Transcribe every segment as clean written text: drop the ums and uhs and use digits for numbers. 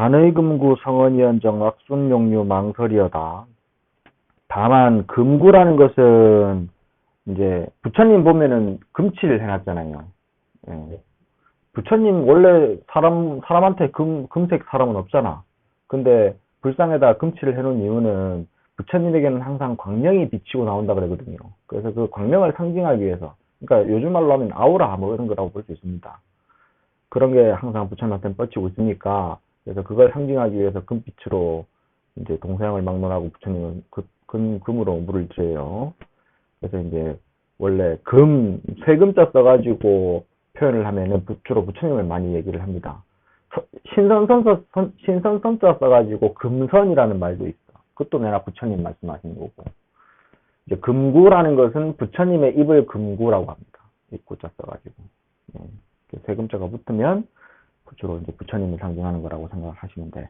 단의금구 성언이언정 악순용류 망설이여다. 다만 금구라는 것은 이제 부처님 보면은 금칠을 해놨잖아요. 예. 부처님 원래 사람한테 금색 사람은 없잖아. 근데 불상에다 금칠을 해놓은 이유는 부처님에게는 항상 광명이 비치고 나온다 그러거든요. 그래서 그 광명을 상징하기 위해서, 그러니까 요즘 말로 하면 아우라 뭐 이런 거라고 볼 수 있습니다. 그런 게 항상 부처님한테는 뻗치고 있으니까, 그래서 그걸 상징하기 위해서 금빛으로 이제 동서양을 막론하고 부처님은 금으로 물을 드려요. 그래서 이제 원래 세금자 써가지고 표현을 하면은 주로 부처님을 많이 얘기를 합니다. 신선선자 써가지고 금선이라는 말도 있어. 그것도 내가 부처님 말씀하신 거고. 이제 금구라는 것은 부처님의 입을 금구라고 합니다. 입구자 써가지고. 세금자가 붙으면 주로 이제 부처님을 상징하는 거라고 생각하시면 돼.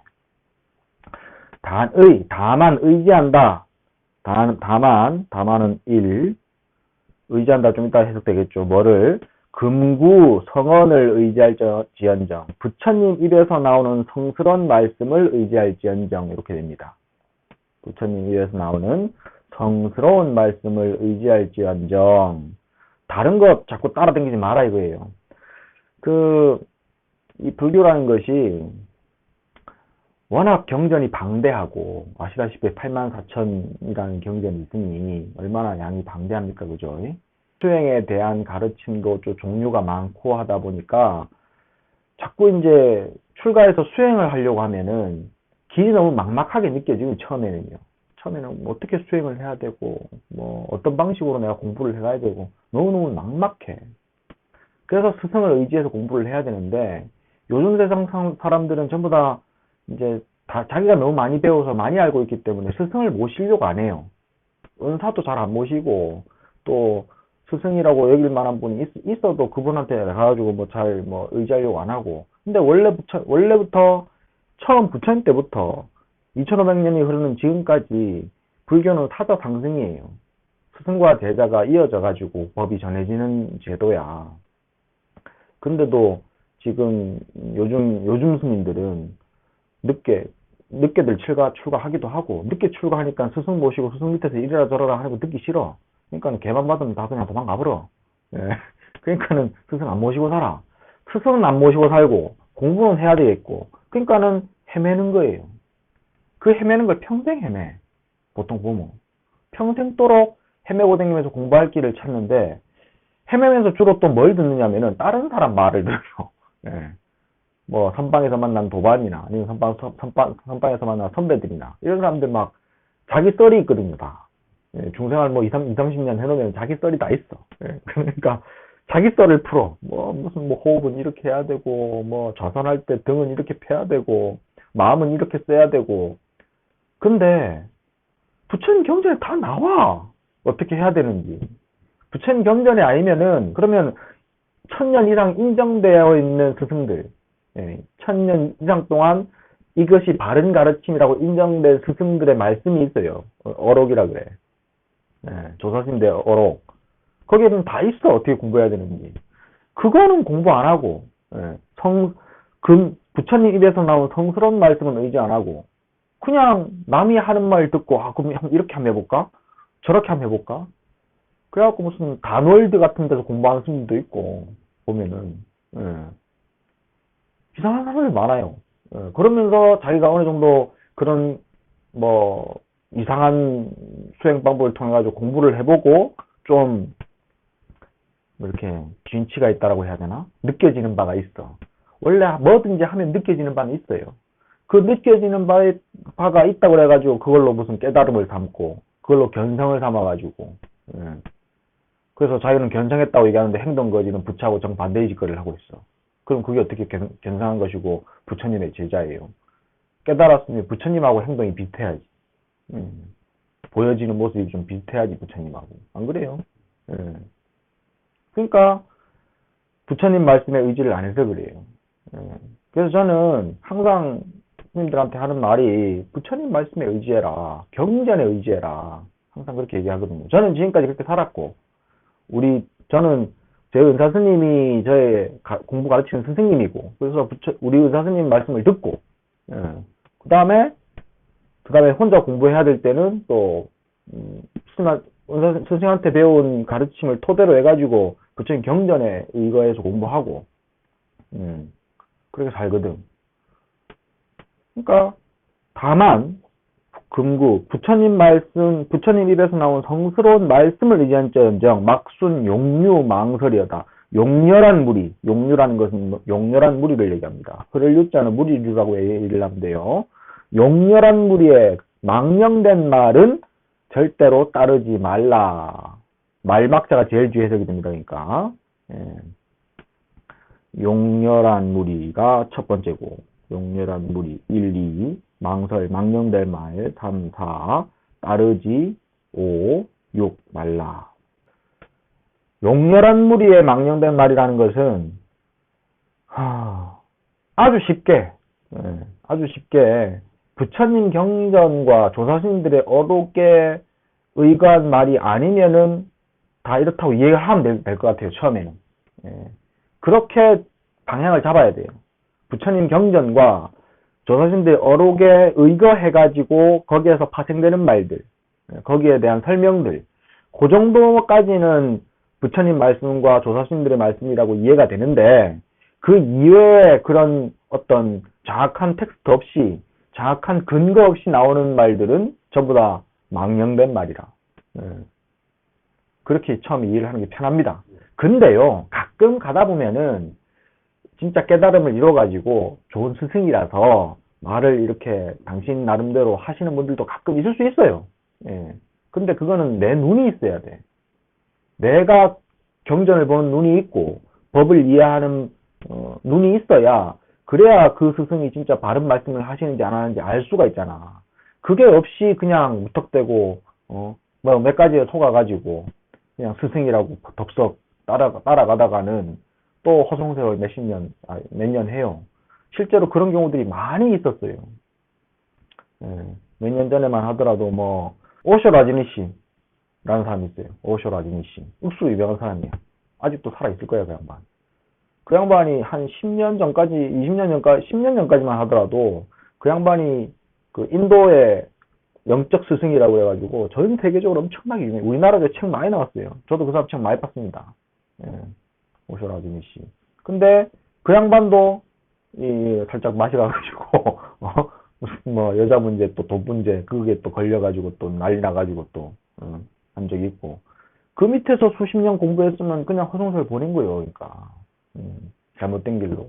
다만 의지한다. 다만은 의지한다 좀 이따 해석되겠죠. 뭐를? 금구 성언을 의지할지언정. 부처님 입에서 나오는 성스러운 말씀을 의지할지언정. 이렇게 됩니다. 부처님 입에서 나오는 성스러운 말씀을 의지할지언정. 다른 것 자꾸 따라다니지 마라 이거예요. 이 불교라는 것이 워낙 경전이 방대하고, 아시다시피 84,000이라는 경전이 있으니 얼마나 양이 방대합니까, 그죠? 수행에 대한 가르침도 좀 종류가 많고 하다 보니까 자꾸 이제 출가해서 수행을 하려고 하면은 길이 너무 막막하게 느껴지고, 처음에는요. 처음에는 뭐 어떻게 수행을 해야 되고, 뭐 어떤 방식으로 내가 공부를 해가야 되고, 너무너무 막막해. 그래서 스승을 의지해서 공부를 해야 되는데, 요즘 세상 사람들은 전부 다 이제 자기가 너무 많이 배워서 많이 알고 있기 때문에 스승을 모시려고 안 해요. 은사도 잘 안 모시고, 또 스승이라고 여길 만한 분이 있어도 그분한테 가가지고 의지하려고 안 하고. 근데 원래부터 처음 부처님 때부터 2500년이 흐르는 지금까지 불교는 타자 상승이에요. 스승과 제자가 이어져 가지고 법이 전해지는 제도야. 근데도 지금 요즘 스님들은 늦게들 출가하기도 하고, 늦게 출가하니까 스승 모시고 스승 밑에서 이래라 저래라 하는 거 듣기 싫어. 그러니까 개만 받으면 다 그냥 도망가버려. 예. 그러니까는 스승 안 모시고 살아. 스승은 안 모시고 살고 공부는 해야 되겠고, 그러니까는 헤매는 거예요. 그 헤매는 걸 평생 헤매. 보통 보면 평생도록 헤매고 다니면서 공부할 길을 찾는데, 헤매면서 주로 또 뭘 듣느냐면은 다른 사람 말을 들어요. 예. 뭐 선방에서 만난 도반이나 아니면 선방에서 만난 선배들이나 이런 사람들 막 자기 썰이 있거든요, 다. 예, 중생활 뭐 30년 해놓으면 자기 썰이 다 있어. 예, 그러니까 자기 썰을 풀어. 무슨 호흡은 이렇게 해야 되고, 좌선할 때 등은 이렇게 펴야 되고, 마음은 이렇게 써야 되고. 근데 부처님 경전에 다 나와. 어떻게 해야 되는지. 부처님 경전에 아니면은, 그러면 1000년 이상 인정되어 있는 스승들, 1000년 이상 동안 이것이 바른 가르침이라고 인정된 스승들의 말씀이 있어요. 어록이라 그래. 조사신대 어록. 거기에는 다 있어. 어떻게 공부해야 되는지. 그거는 공부 안 하고, 부처님 입에서 나온 성스러운 말씀은 의지 안 하고, 그냥 남이 하는 말 듣고, 그럼 이렇게 한번 해볼까? 저렇게 한번 해볼까? 그래갖고 무슨 단월드 같은 데서 공부하는 스님도 있고, 보면은, 이상한 사람이 많아요. 그러면서 자기가 어느 정도 그런, 이상한 수행 방법을 통해가지고 공부를 해보고, 좀, 이렇게, 균치가 있다라고 해야 되나? 느껴지는 바가 있어. 원래 뭐든지 하면 느껴지는 바는 있어요. 그 느껴지는 바가 있다고 그래가지고, 그걸로 무슨 깨달음을 삼고, 그걸로 견성을 삼아가지고, 그래서 자기는 견성했다고 얘기하는데 행동거지는 부처하고 정반대의 짓거리를 하고 있어. 그럼 그게 어떻게 견성한 것이고 부처님의 제자예요. 깨달았으면 부처님하고 행동이 비슷해야지. 보여지는 모습이 좀 비슷해야지 부처님하고. 안 그래요? 그러니까 부처님 말씀에 의지를 안 해서 그래요. 그래서 저는 항상 스님들한테 하는 말이 부처님 말씀에 의지해라. 경전에 의지해라. 항상 그렇게 얘기하거든요. 저는 지금까지 그렇게 살았고, 저는 제 은사 스님이 저의 공부 가르치는 선생님이고, 그래서 우리 은사 스님 말씀을 듣고, 그다음에 혼자 공부해야 될 때는 또 선생님한테 배운 가르침을 토대로 해가지고 부처님 경전에 의거해서 공부하고 그렇게 살거든. 그러니까 다만 금구 부처님 말씀, 부처님 입에서 나온 성스러운 말씀을 의지한저언정 막순 용류 망설이여다. 용렬한 무리, 용류라는 것은 용렬한 무리를 얘기합니다. 흐를 유자는 무리류라고 얘기를 하면 돼요. 용렬한 무리에 망령된 말은 절대로 따르지 말라. 말막자가 제일 주의 해석이 됩니다. 그러니까 용렬한 무리가 첫 번째고, 용렬한 무리 1, 2, 망설, 망령될 말 3, 4, 따르지 5, 6 말라. 용렬한 무리의 망령된 말이라는 것은 아주 쉽게 부처님 경전과 조사스님들의 어록에 의거한 말이 아니면은 다 이렇다고 이해를 하면 될 것 같아요. 처음에는. 그렇게 방향을 잡아야 돼요. 부처님 경전과 조사스님들의 어록에 의거해가지고 거기에서 파생되는 말들, 거기에 대한 설명들, 그 정도까지는 부처님 말씀과 조사스님들의 말씀이라고 이해가 되는데, 그 이외에 그런 어떤 정확한 텍스트 없이, 정확한 근거 없이 나오는 말들은 전부 다 망령된 말이라. 그렇게 처음 이해를 하는 게 편합니다. 근데요, 가끔 가다 보면은 진짜 깨달음을 이뤄가지고 좋은 스승이라서 말을 이렇게 당신 나름대로 하시는 분들도 가끔 있을 수 있어요. 근데 그거는 내 눈이 있어야 돼. 내가 경전을 보는 눈이 있고 법을 이해하는 눈이 있어야, 그래야 그 스승이 진짜 바른 말씀을 하시는지 안 하는지 알 수가 있잖아. 그게 없이 그냥 무턱대고 뭐 몇 가지에 속아가지고 그냥 스승이라고 덥석 따라가다가는 또 허송세월 몇 년 해요. 실제로 그런 경우들이 많이 있었어요. 몇 년 전에만 하더라도 뭐 오쇼 라지니 씨라는 사람이 있어요. 오쇼 라지니 씨. 육수 유명한 사람이야. 아직도 살아있을 거야, 그 양반. 그 양반이 한 10년 전까지, 10년 전까지만 하더라도 그 양반이 그 인도의 영적 스승이라고 해가지고 전 세계적으로 엄청나게 유명해요. 우리나라에 책 많이 나왔어요. 저도 그 사람 책 많이 봤습니다. 오쇼 라지니 씨. 근데 그 양반도 살짝 마셔가지고 무슨 뭐 여자 문제 또 돈 문제 그게 또 걸려가지고 또 난리 나가지고 또 한 적이 있고, 그 밑에서 수십 년 공부했으면 그냥 허송세월 보낸 거예요. 그러니까 잘못된 길로.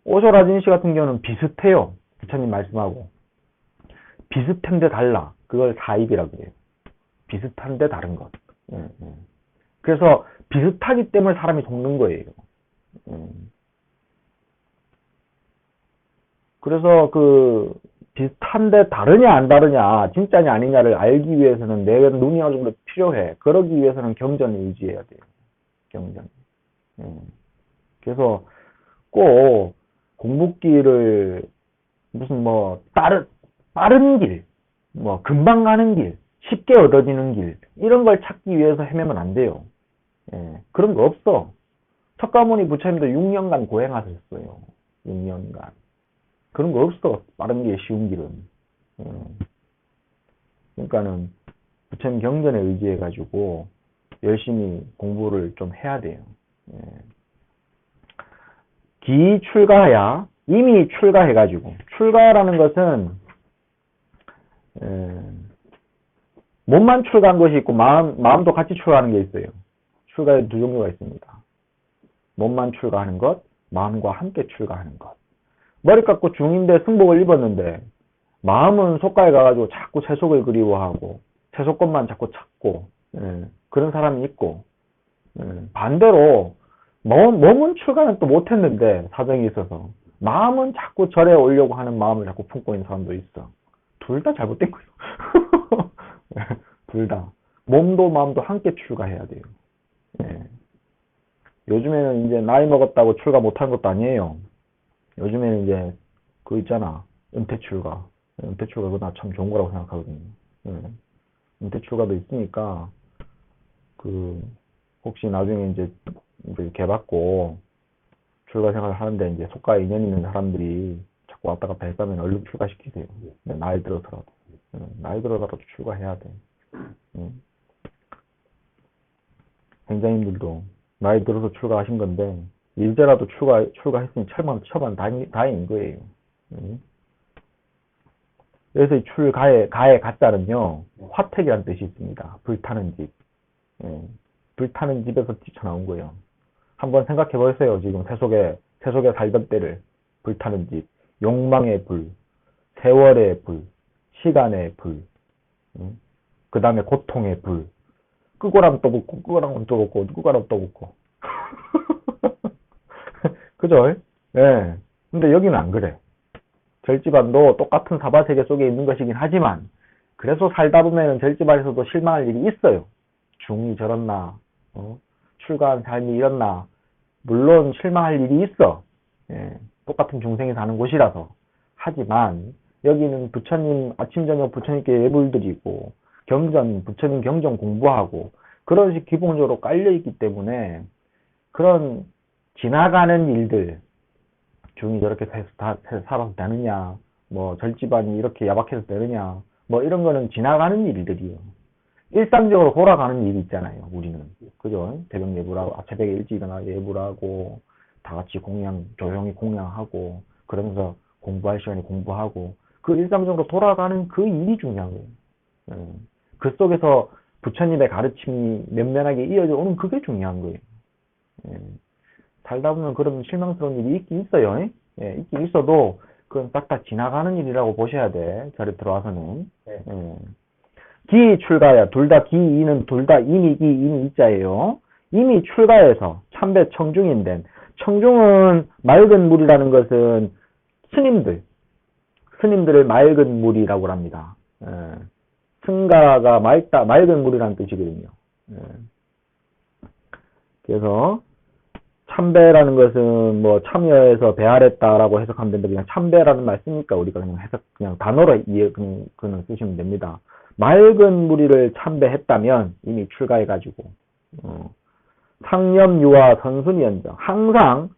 오쇼 라지니 씨 같은 경우는 비슷해요. 부처님 말씀하고 비슷한데 달라. 그걸 사입이라고 해요. 비슷한데 다른 것. 그래서 비슷하기 때문에 사람이 속는 거예요. 그래서 그 비슷한데 다르냐 안 다르냐, 진짜냐 아니냐를 알기 위해서는 내 눈이 어느 정도 필요해. 그러기 위해서는 경전을 의지해야 돼요. 경전. 그래서 꼭 공부길을 무슨 뭐 빠른 길, 뭐 금방 가는 길, 쉽게 얻어지는 길, 이런 걸 찾기 위해서 헤매면 안 돼요. 그런 거 없어. 석가모니 부처님도 6년간 고행하셨어요. 6년간. 그런 거 없어. 빠른 게 쉬운 길은. 그러니까는 부처님 경전에 의지해가지고 열심히 공부를 좀 해야 돼요. 기출가야, 이미 출가해가지고. 출가라는 것은 몸만 출가한 것이 있고 마음도 같이 출가하는 게 있어요. 출가에 두 종류가 있습니다. 몸만 출가하는 것, 마음과 함께 출가하는 것. 머리 깎고 중인데 승복을 입었는데 마음은 속가에 가가지고 자꾸 세속을 그리워하고 세속것만 자꾸 찾고 그런 사람이 있고, 반대로 몸은 출가는 또 못했는데 사정이 있어서 마음은 자꾸 절에 오려고 하는 마음을 자꾸 품고 있는 사람도 있어. 둘 다 잘못된 거예요. 둘 다. 몸도 마음도 함께 출가해야 돼요. 요즘에는 이제 나이 먹었다고 출가 못한 것도 아니에요. 요즘에는 이제 그거 있잖아. 은퇴 출가. 은퇴 출가 그거 나 참 좋은 거라고 생각하거든요. 은퇴 출가도 있으니까 그 혹시 나중에 이제 개 받고 출가 생활을 하는데 이제 속가에 인연 있는 사람들이 자꾸 왔다 갔다 했다면 얼른 출가시키세요. 나이 들어서라도. 나이 들어서라도 출가해야 돼. 행장님들도 나이 들어서 출가하신 건데, 이제라도 출가했으니 처반 다행인 거예요. 그래서 이 가의 가자는요, 화택이라는 뜻이 있습니다. 불타는 집. 불타는 집에서 뛰쳐나온 거예요. 한번 생각해 보세요. 지금 세속에 살던 때를. 불타는 집. 욕망의 불. 세월의 불. 시간의 불. 그 다음에 고통의 불. 끄고라면 또 붙고, 끄고라면 또 붙고, 끄고라면 또 붙고. 그죠? 예. 근데 여기는 안 그래. 절집안도 똑같은 사바세계 속에 있는 것이긴 하지만, 그래서 살다 보면은 절집안에서도 실망할 일이 있어요. 중이 저렇나, 출가한 삶이 이렇나. 물론 실망할 일이 있어. 예. 똑같은 중생이 사는 곳이라서. 하지만, 여기는 부처님, 아침, 저녁 부처님께 예불 드리고, 부처님 경전 공부하고, 그런 식 기본적으로 깔려있기 때문에, 그런 지나가는 일들, 중이 저렇게 살아서 되느냐, 뭐 절집안이 이렇게 야박해서 되느냐, 뭐 이런 거는 지나가는 일들이요. 일상적으로 돌아가는 일이 있잖아요, 우리는. 그죠? 새벽 예불하고, 새벽에 일찍 일어나 예불하고, 다 같이 조용히 공양하고, 그러면서 공부할 시간에 공부하고, 그 일상적으로 돌아가는 그 일이 중요한 거예요. 그 속에서 부처님의 가르침이 면면하게 이어져 오는 그게 중요한 거예요. 살다 보면 그런 실망스러운 일이 있긴 있어요. 있긴 있어도 그건 싹 다 지나가는 일이라고 보셔야 돼. 절에 들어와서는. 기 출가야. 둘 다 기이는 둘 다 이미 기 이미 이자예요. 이미 출가해서 참배 청중인데, 청중은 맑은 물이라는 것은 스님들을 맑은 물이라고 합니다. 승가가 맑은 물이라는 뜻이거든요. 그래서 참배라는 것은 뭐 참여해서 배알했다라고 해석하면 되는데, 그냥 참배라는 말 쓰니까 우리가 그냥 단어로 그냥 쓰시면 됩니다. 맑은 무리를 참배했다면 이미 출가해가지고, 상념유와 선순위연정, 항상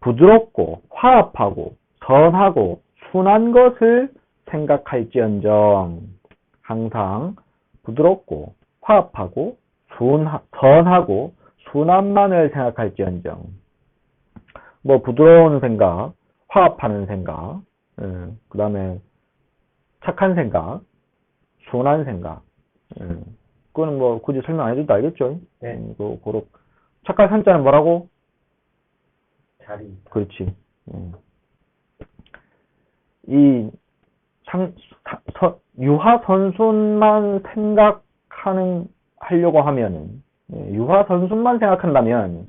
부드럽고 화합하고 선하고 순한 것을 생각할지언정, 항상 부드럽고 화합하고 선하고 순한만을 생각할지언정. 뭐 부드러운 생각, 화합하는 생각, 그 다음에 착한 생각, 순한 생각. 그거는 뭐 굳이 설명 안 해줘도 알겠죠? 네. 착한 산자는 뭐라고? 자리. 그렇지. 이 유하선순만 하려고 하면은, 유하선순만 생각한다면,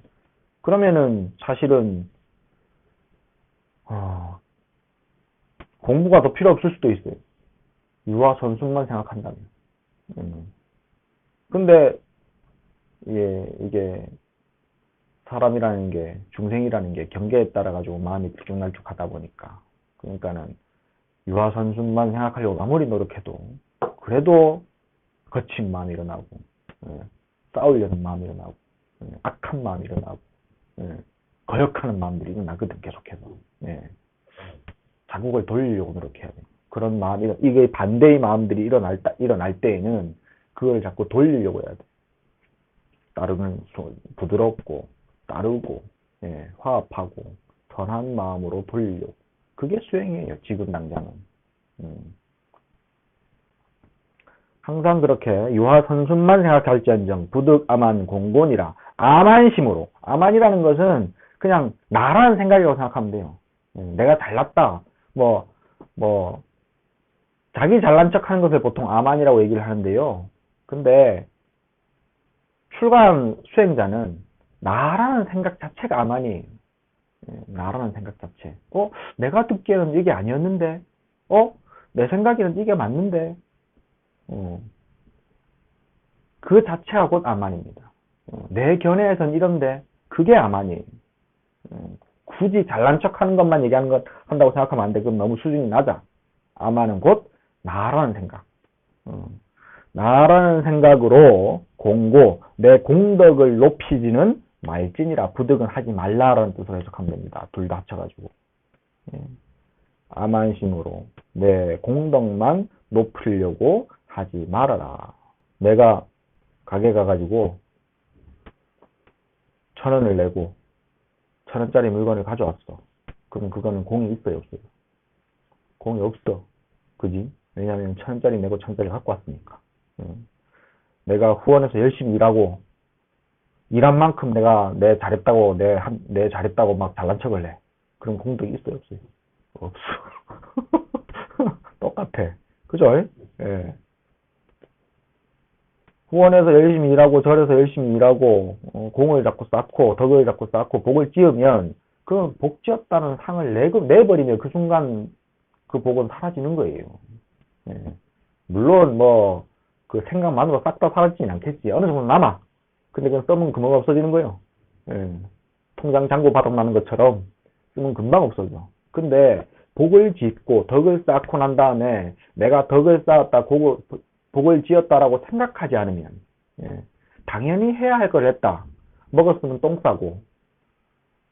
그러면은 사실은 공부가 더 필요 없을 수도 있어요. 유하선순만 생각한다면. 근데 이게 사람이라는 게, 중생이라는 게 경계에 따라 가지고 마음이 들쭉날쭉하다 보니까, 그러니까는 유하선순만 생각하려고 아무리 노력해도 그래도 거친 마음이 일어나고, 싸우려는 마음이 일어나고, 악한 마음이 일어나고, 거역하는 마음들이 일어나거든. 계속해서. 자국을 돌리려고 노력해야 돼. 그런 마음이, 이게 반대의 마음들이 일어날 때에는 그걸 자꾸 돌리려고 해야 돼. 부드럽고 따르고, 화합하고 선한 마음으로 돌리려고. 그게 수행이에요, 지금 당장은. 항상 그렇게 유하선순만 생각할지언정 부득아만 공곤이라. 아만심으로. 아만이라는 것은 그냥 나라는 생각이라고 생각하면 돼요. 내가 잘났다. 자기 잘난 척 하는 것을 보통 아만이라고 얘기를 하는데요. 근데 출가한 수행자는 나라는 생각 자체가 아만이에요. 나라는 생각 자체. 내가 듣기에는 이게 아니었는데, 내 생각에는 이게 맞는데, 그 자체가 곧 아만입니다. 내 견해에선 이런데, 그게 아만이에요. 굳이 잘난 척 하는 것만 한다고 생각하면 안 돼. 그럼 너무 수준이 낮아. 아만은 곧 나라는 생각. 나라는 생각으로 공고, 내 공덕을 높이지는 말진이라. 부득은 하지 말라라는 뜻으로 해석하면 됩니다. 둘 다 합쳐가지고. 암안심으로 내 공덕만 높이려고 하지 말아라. 내가 가게 가가지고 1,000원을 내고 1,000원짜리 물건을 가져왔어. 그럼 그거는 공이 있어요, 없어요? 공이 없어. 그지? 왜냐면 1,000원짜리 내고 1,000원짜리 갖고 왔으니까. 내가 후원해서 열심히 일하고 일한 만큼 내가 내 잘했다고 막 잘난 척을 해. 그럼 공덕이 있어요, 없어요? 없어. 똑같아. 그죠? 예. 후원해서 열심히 일하고 절에서 열심히 일하고 공을 자꾸 쌓고 덕을 자꾸 쌓고 복을 지으면 그 복 지었다는 상을 내버리면 그 순간 그 복은 사라지는 거예요. 예. 물론 뭐 그 생각만으로 싹 다 사라지진 않겠지. 어느 정도 남아. 근데 그건 쓰면 금방 없어지는 거예요. 예. 통장 잔고 바닥 나는 것처럼 쓰면 금방 없어져. 근데 복을 짓고 덕을 쌓고 난 다음에 내가 덕을 쌓았다, 복을 지었다라고 생각하지 않으면, 예, 당연히 해야 할 걸 했다. 먹었으면 똥 싸고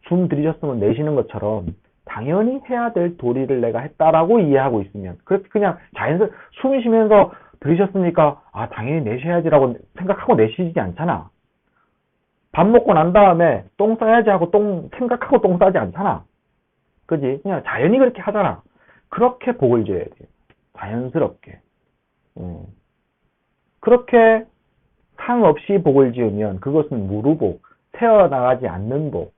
숨 들이셨으면 내쉬는 것처럼 당연히 해야 될 도리를 내가 했다라고 이해하고 있으면, 그냥 자연스럽게 숨 쉬면서 들이셨으니까 당연히 내쉬어야지라고 생각하고 내쉬지 않잖아. 밥 먹고 난 다음에 똥 싸야지 하고 생각하고 똥 싸지 않잖아. 그지? 그냥 자연히 그렇게 하잖아. 그렇게 복을 줘야 돼요. 자연스럽게. 그렇게 상 없이 복을 지으면 그것은 무루복, 새어나가지 않는 복.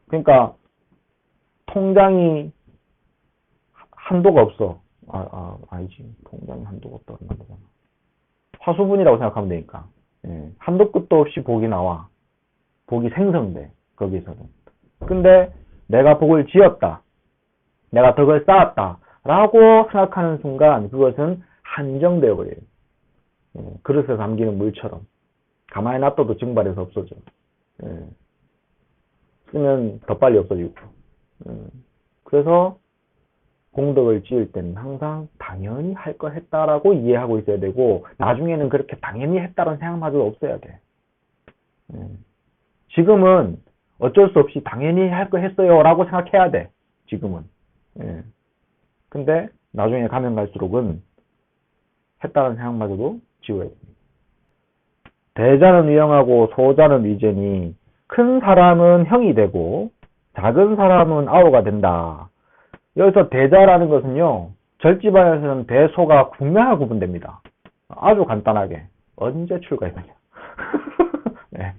그러니까 통장이 한도가 없어. 아니지. 통장이 한도가 없다고 하면 안 되잖아. 화수분이라고 생각하면 되니까. 한도 끝도 없이 복이 나와. 복이 생성돼. 거기서는. 근데 내가 복을 지었다. 내가 덕을 쌓았다. 라고 생각하는 순간 그것은 한정되어 버려요. 그릇에 담기는 물처럼. 가만히 놔둬도 증발해서 없어져. 쓰면 더 빨리 없어지고. 그래서 공덕을 지을 때는 항상 당연히 할 걸 했다라고 이해하고 있어야 되고, 나중에는 그렇게 당연히 했다는 생각마저도 없어야 돼. 지금은 어쩔 수 없이 당연히 할 거 했어요 라고 생각해야 돼. 지금은. 근데 나중에 가면 갈수록은 했다는 생각마저도 지워야 됩니다. 대자는 위영하고 소자는 위제니 큰 사람은 형이 되고 작은 사람은 아우가 된다. 여기서 대자라는 것은요, 절집안에서는 대소가 분명하게 구분됩니다. 아주 간단하게. 언제 출가했느냐. 네.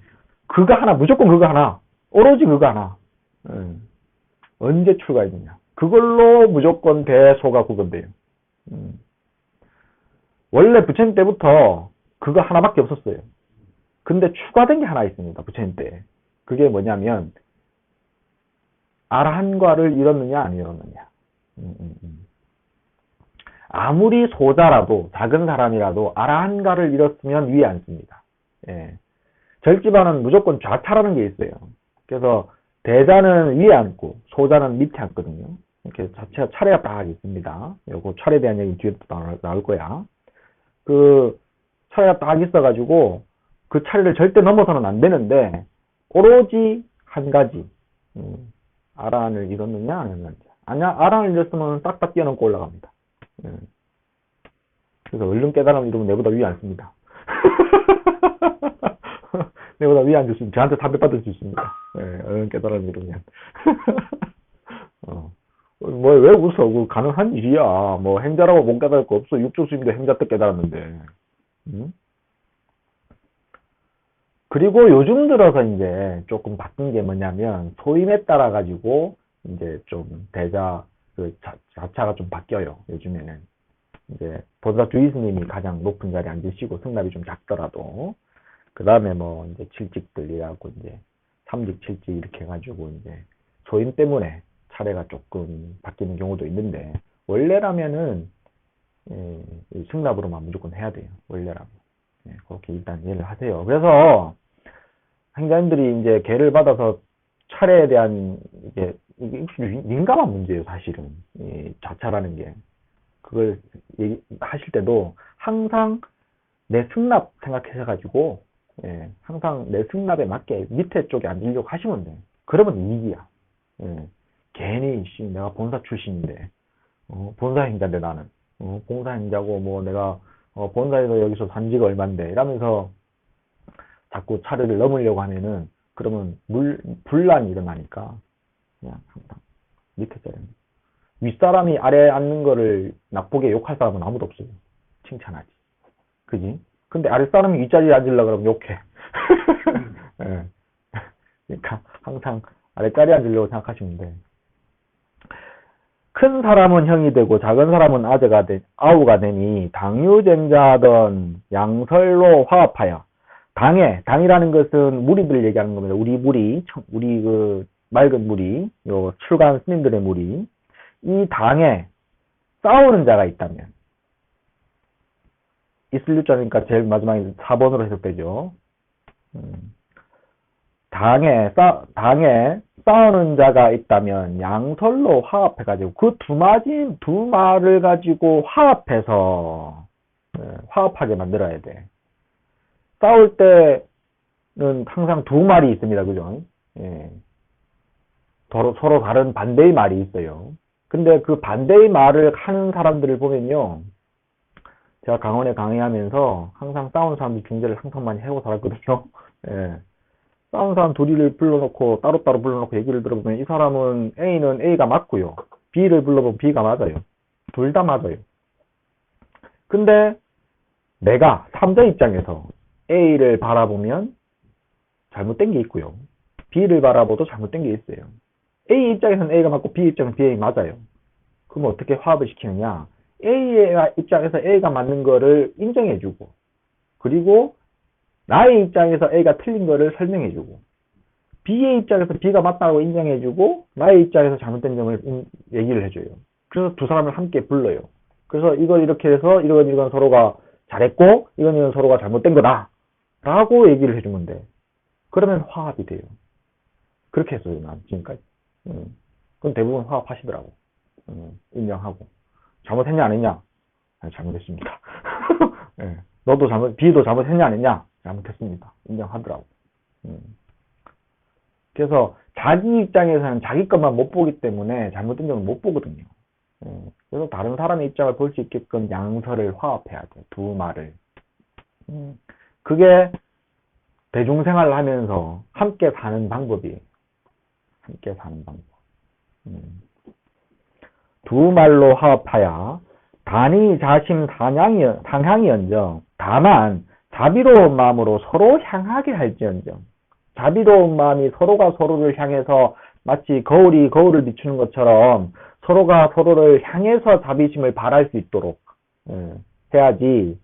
그거 하나, 무조건 그거 하나. 오로지 그거 하나. 언제 출가했느냐. 그걸로 무조건 대소가 구분돼요. 원래 부처님 때부터 그거 하나밖에 없었어요. 근데 추가된 게 하나 있습니다. 부처님 때. 그게 뭐냐면 아라한과를 이뤘느냐 안 이뤘느냐. 아무리 소자라도 작은 사람이라도 아라한과를 이뤘으면 위에 앉습니다. 예. 절집안은 무조건 좌차라는 게 있어요. 그래서 대자는 위에 앉고 소자는 밑에 앉거든요. 이렇게 자체가 차례가 딱 있습니다. 요거 차례에 대한 얘기 뒤에 또 나올 거야. 그 차례가 딱 있어가지고 그 차례를 절대 넘어서는 안 되는데 오로지 한 가지 아라한을 이뤘느냐 안 했느냐. 아니야, 아라한을 이뤘으면 싹 뛰어넘고 올라갑니다. 그래서 얼른 깨달음을 이루면 내보다 위에 앉습니다. 내보다 위에 앉을 수 있습니다. 저한테 답을 받을 수 있습니다. 얼른 깨달음을 이루면. 왜 웃어? 그 가능한 일이야. 뭐 행자라고 못 깨달을 거 없어. 육조스님도 행자 때 깨달았는데. 그리고 요즘 들어서 이제 조금 바뀐 게 뭐냐면 소임에 따라 가지고 이제 좀 대자 그 자차가 좀 바뀌어요. 요즘에는 이제 보다 주의스님이 가장 높은 자리에 앉으시고 승납이 좀 작더라도 그 다음에 뭐 이제 칠직들이라고 이제 삼직 칠직 이렇게 해가지고 이제 소임 때문에 차례가 조금 바뀌는 경우도 있는데 원래라면은 승납으로만 무조건 해야 돼요. 원래라면. 그렇게 일단 이해를 하세요. 그래서 행자님들이 이제 계를 받아서 차례에 대한 이게 민감한 문제예요, 사실은. 이 자차라는 게. 그걸 하실 때도 항상 내 승납 생각하셔가지고, 항상 내 승납에 맞게 밑에 쪽에 앉으려고 하시면 돼요. 그러면 이익이야. 괜히, 내가 본사 출신인데, 본사행자인데 나는, 봉사행자고, 뭐, 내가, 본사에서 여기서 산 지가 얼만데, 이러면서 자꾸 차를 넘으려고 하면은, 그러면 분란이 일어나니까, 그냥 항상 밑에 자리. 윗사람이 아래에 앉는 거를 나쁘게 욕할 사람은 아무도 없어요. 칭찬하지. 그지? 근데 아랫사람이 윗자리에 앉으려고 그러면 욕해. 예. 그러니까 항상 아랫자리에 앉으려고 생각하시면 돼. 큰 사람은 형이 되고 작은 사람은 아우가 되니 당유쟁자던 양설로 화합하여 당이라는 것은 무리들 얘기하는 겁니다. 우리 그 맑은 무리, 요 출간 스님들의 무리. 이 당에 싸우는 자가 있다면 있을 유자니까 제일 마지막에 4번으로 해석되죠. 당에 싸우는 자가 있다면 양설로 화합해가지고 그 두 말을 가지고 화합해서 화합하게 만들어야 돼. 싸울 때는 항상 두 말이 있습니다. 그죠? 예. 서로 다른 반대의 말이 있어요. 근데 그 반대의 말을 하는 사람들을 보면요. 제가 강원에 강의하면서 항상 싸우는 사람들 중재를 항상 많이 해고 살았거든요. 예. 싸우는 사람 둘이를 불러놓고 따로따로 불러놓고 얘기를 들어보면 이 사람은 A는 A가 맞고요. B를 불러보면 B가 맞아요. 둘 다 맞아요. 근데 내가 3자 입장에서 A를 바라보면 잘못된 게 있고요. B를 바라봐도 잘못된 게 있어요. A 입장에서는 A가 맞고 B 입장에서는 B가 맞아요. 그럼 어떻게 화합을 시키느냐? A 입장에서 A가 맞는 거를 인정해주고 그리고 나의 입장에서 A가 틀린 거를 설명해주고 B의 입장에서 B가 맞다고 인정해주고 나의 입장에서 잘못된 점을 얘기를 해줘요. 그래서 두 사람을 함께 불러요. 그래서 이걸 이렇게 해서 이건 서로가 잘했고 이건 서로가 잘못된 거다 라고 얘기를 해주면 돼. 그러면 화합이 돼요. 그렇게 했어요. 난 지금까지. 그럼 대부분 화합하시더라고. 인정하고 잘못했냐 안 했냐? 잘못했습니다. 네. B도 잘못했냐 안 했냐? 잘못했습니다. 인정하더라고. 그래서 자기 입장에서는 자기 것만 못 보기 때문에 잘못된 점을 못 보거든요. 그래서 다른 사람의 입장을 볼 수 있게끔 양설을 화합해야 돼요. 두 말을. 그게 대중생활을 하면서 함께 사는 방법이에요. 함께 사는 방법. 두 말로 화합하여 단이 자심 상향이언정 다만 자비로운 마음으로 서로 향하게 할지언정 자비로운 마음이 서로가 서로를 향해서 마치 거울이 거울을 비추는 것처럼 서로가 서로를 향해서 자비심을 발할 수 있도록 해야지.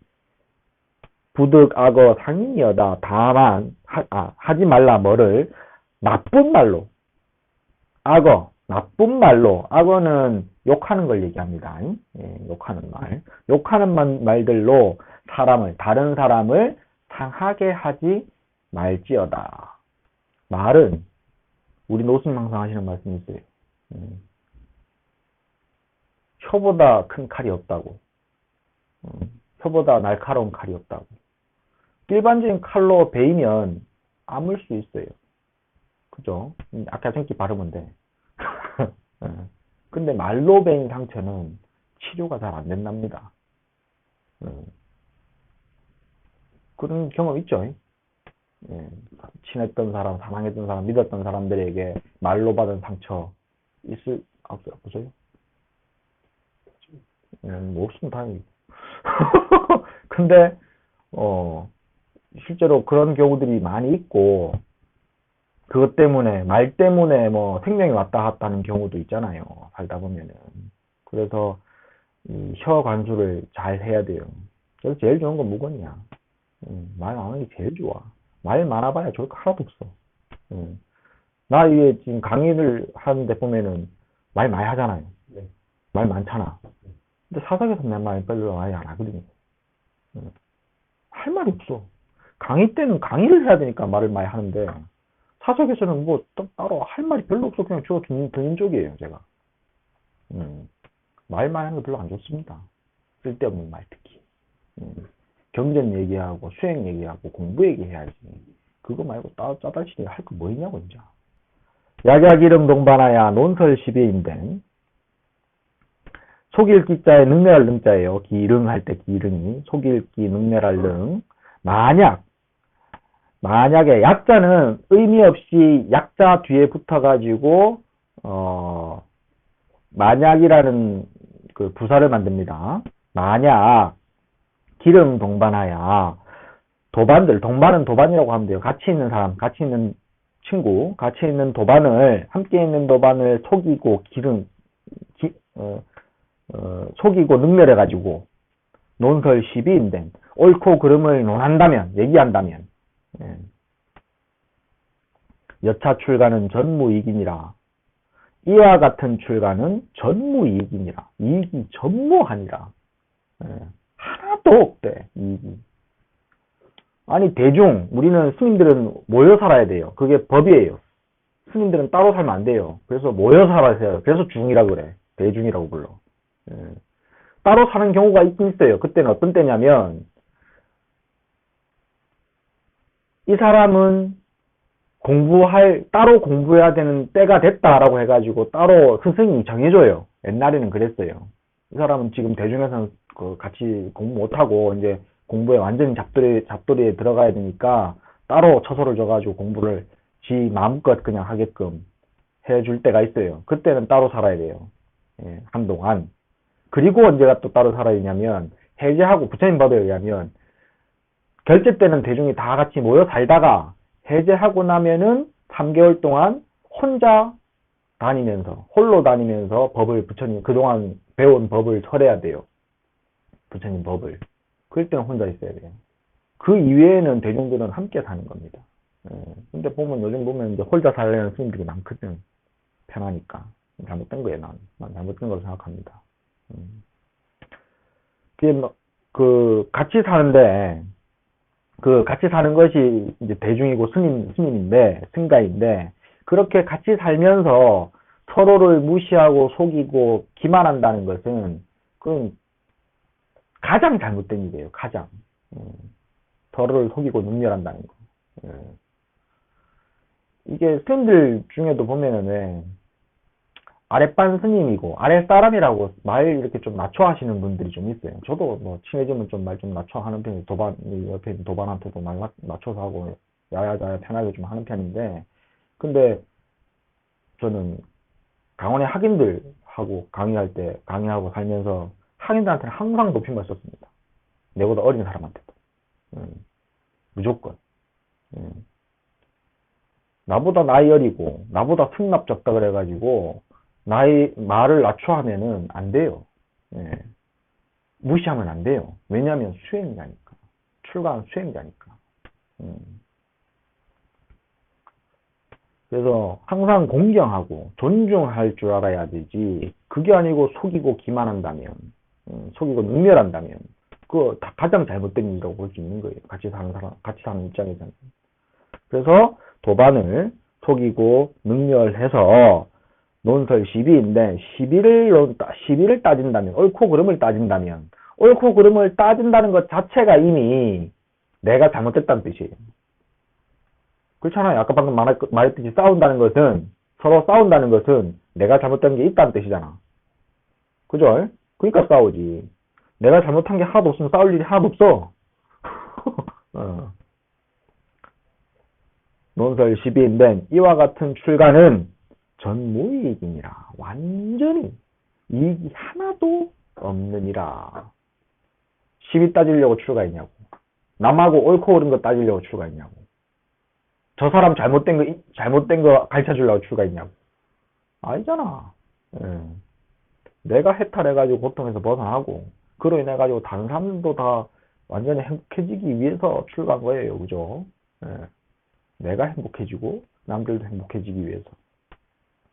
부득악어 상인이여다. 다만 하지 말라 뭐를 나쁜 말로 나쁜 말로 악어는 욕하는 걸 얘기합니다. 욕하는 말. 욕하는 말들로 다른 사람을 상하게 하지 말지어다. 말은 우리 노스님 항상 하시는 말씀이 있어요. 혀보다 큰 칼이 없다고. 혀보다 날카로운 칼이 없다고. 일반적인 칼로 베이면 아물 수 있어요. 그죠? 아까생기 바르면 돼. 근데 말로 베인 상처는 치료가 잘 안 된답니다. 그런 경험 있죠? 친했던 사람, 사랑했던 사람, 믿었던 사람들에게 말로 받은 상처 없어요? 뭐 없으면 다행이고. 근데 실제로 그런 경우들이 많이 있고 그것 때문에 말 때문에 뭐 생명이 왔다 갔다 하는 경우도 있잖아요. 살다 보면은. 그래서 이 혀 관수를 잘 해야 돼요. 그래서 제일 좋은 건 무건이야. 말 안 하는 게 제일 좋아. 말 많아봐야 좋을 거 하나도 없어. 나 이게 지금 강의를 하는데 보면은 말 많이 하잖아요. 네. 말 많잖아. 근데 사석에서 내 말 별로 많이 안 하거든요. 할 말이 없어. 강의 때는 강의를 해야 되니까 말을 많이 하는데 사석에서는 뭐 따로 할 말이 별로 없어. 그냥 저 듣는 쪽이에요, 제가. 말 많이 하는 거 별로 안 좋습니다. 쓸데없는 말 특히. 경전 얘기하고 수행 얘기하고 공부 얘기해야지. 그거 말고 짜달치기 할 거 뭐 있냐고, 이제. 약약이름 동반하야 논설 시비인된 속일기자에 능멸할 능자예요. 기릉 할 때 기릉이 속일기 능멸할 능. 만약에 약자는 의미 없이 약자 뒤에 붙어가지고 만약이라는 그 부사를 만듭니다. 만약 기름 동반하야 동반은 도반이라고 하면 돼요. 같이 있는 사람, 같이 있는 친구, 같이 있는 도반을 함께 있는 도반을 속이고 속이고 능멸해가지고 논설 시비인된 옳고 그름을 논한다면 얘기한다면 여차 출가는 전무이기니라. 이와 같은 출가는 전무이기니라. 이익이 전무하니라. 하나도 없대. 이익이. 아니 대중 우리는 스님들은 모여 살아야 돼요. 그게 법이에요. 스님들은 따로 살면 안 돼요. 그래서 모여 살아야 돼요. 그래서 중이라고 그래. 대중이라고 불러. 따로 사는 경우가 있긴 있어요. 그때는 어떤 때냐면 이 사람은 따로 공부해야 되는 때가 됐다라고 해가지고 따로 스승이 정해줘요. 옛날에는 그랬어요. 이 사람은 지금 대중에서는 같이 공부 못하고 이제 공부에 완전히 잡돌이에 들어가야 되니까 따로 처소를 줘가지고 공부를 지 마음껏 그냥 하게끔 해줄 때가 있어요. 그때는 따로 살아야 돼요. 한동안. 그리고 언제가 또 따로 살아야 되냐면 해제하고 부처님 법에 의하면 결제 때는 대중이 다 같이 모여 살다가 해제하고 나면은 3개월 동안 혼자 다니면서 홀로 다니면서 법을 부처님 그동안 배운 법을 설해야 돼요. 부처님 법을. 그럴 때는 혼자 있어야 돼요. 그 이외에는 대중들은 함께 사는 겁니다. 근데 요즘 보면 이제 혼자 살려는 스님들이 많거든. 편하니까. 잘못된 거예요, 난 잘못된 거라고 생각합니다. 같이 사는데, 같이 사는 것이 이제 대중이고 스님인데, 승가인데, 그렇게 같이 살면서 서로를 무시하고 속이고 기만한다는 것은, 그건 가장 잘못된 일이에요, 가장. 서로를 속이고 능멸한다는 거. 이게 스님들 중에도 보면은, 아랫반 스님이고 아랫사람이라고 말 이렇게 좀 낮춰 하시는 분들이 좀 있어요. 저도 뭐 친해지면 좀 말 좀 낮춰 하는 편이 옆에 있는 도반한테도 말 낮춰서 하고 야야자야 편하게 좀 하는 편인데 근데 저는 강원의 학인들하고 강의하고 살면서 학인들한테는 항상 높임말 썼습니다. 내보다 어린 사람한테도. 무조건. 나보다 나이 어리고 나보다 승납 적다 그래가지고 말을 낮춰하면은 안 돼요. 무시하면 안 돼요. 왜냐하면 수행자니까. 출가한 수행자니까. 그래서 항상 공경하고 존중할 줄 알아야 되지. 그게 아니고 속이고 기만한다면, 속이고 능멸한다면, 그거 다 가장 잘못된 일이라고 볼 수 있는 거예요. 같이 사는 입장에서는. 그래서 도반을 속이고 능멸해서 논설 시비인데 시비를 따진다면 옳고 그름을 따진다면 옳고 그름을 따진다는 것 자체가 이미 내가 잘못됐다는 뜻이에요. 그렇잖아요. 아까 방금 말했듯이 서로 싸운다는 것은 내가 잘못된 게 있다는 뜻이잖아. 그죠? 그러니까 싸우지. 내가 잘못한 게 하나도 없으면 싸울 일이 하나도 없어. 논설 시비인데 이와 같은 출가는 전무이익이니라. 완전히 이익이 하나도 없느니라. 시비 따지려고 출가했냐고. 남하고 옳고 그른 거 따지려고 출가했냐고. 저 사람 잘못된 거 가르쳐 주려고 출가했냐고. 아니잖아. 내가 해탈해가지고 고통에서 벗어나고 그로 인해가지고 다른 사람들도 다 완전히 행복해지기 위해서 출가한 거예요. 그죠? 내가 행복해지고 남들도 행복해지기 위해서.